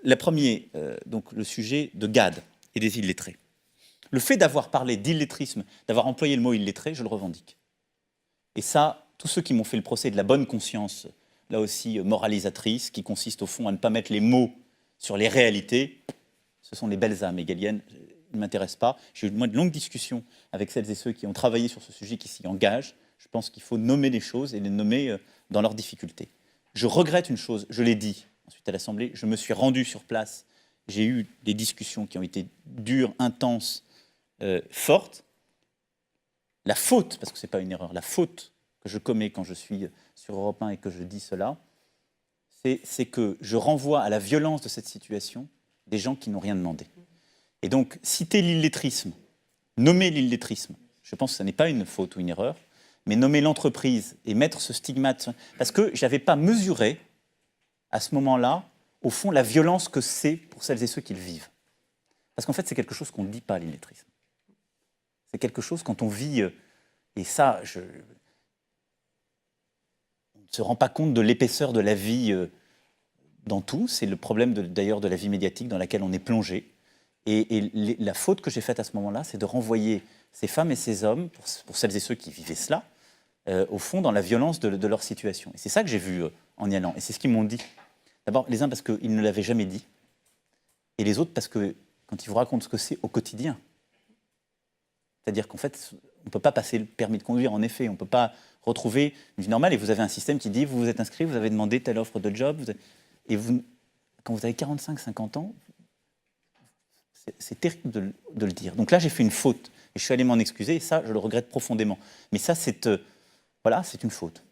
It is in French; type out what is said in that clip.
la première, donc le sujet de GAD et des illettrés. Le fait d'avoir parlé d'illettrisme, d'avoir employé le mot illettré, je le revendique. Et ça, tous ceux qui m'ont fait le procès de la bonne conscience, là aussi moralisatrice, qui consiste au fond à ne pas mettre les mots sur les réalités, ce sont les belles âmes hegeliennes, ne m'intéressent pas. J'ai eu de longues discussions avec celles et ceux qui ont travaillé sur ce sujet, qui s'y engagent. Je pense qu'il faut nommer les choses et les nommer dans leurs difficultés. Je regrette une chose, je l'ai dit ensuite à l'Assemblée, je me suis rendu sur place, j'ai eu des discussions qui ont été dures, intenses, fortes. La faute, parce que ce n'est pas une erreur, la faute que je commets quand je suis sur Europe 1 et que je dis cela, c'est que je renvoie à la violence de cette situation des gens qui n'ont rien demandé. Et donc, citer l'illettrisme, nommer l'illettrisme, je pense que ce n'est pas une faute ou une erreur, mais nommer l'entreprise et mettre ce stigmate, parce que je n'avais pas mesuré, à ce moment-là, au fond, la violence que c'est pour celles et ceux qui le vivent. Parce qu'en fait, c'est quelque chose qu'on ne dit pas, l'illettrisme. C'est quelque chose, quand on vit, et ça, on ne se rend pas compte de l'épaisseur de la vie dans tout. C'est le problème d'ailleurs de la vie médiatique dans laquelle on est plongé. Et la faute que j'ai faite à ce moment-là, c'est de renvoyer ces femmes et ces hommes, pour celles et ceux qui vivaient cela, au fond, dans la violence de leur situation. Et c'est ça que j'ai vu en y allant. Et c'est ce qu'ils m'ont dit. D'abord, les uns parce qu'ils ne l'avaient jamais dit, et les autres parce que, quand ils vous racontent ce que c'est au quotidien, c'est-à-dire qu'en fait, on ne peut pas passer le permis de conduire, en effet, on ne peut pas retrouver une vie normale, et vous avez un système qui dit, vous vous êtes inscrit, vous avez demandé telle offre de job, et vous, quand vous avez 45-50 ans, c'est terrible de le dire. Donc là, j'ai fait une faute, et je suis allé m'en excuser, et ça, je le regrette profondément. Mais ça, voilà, c'est une faute.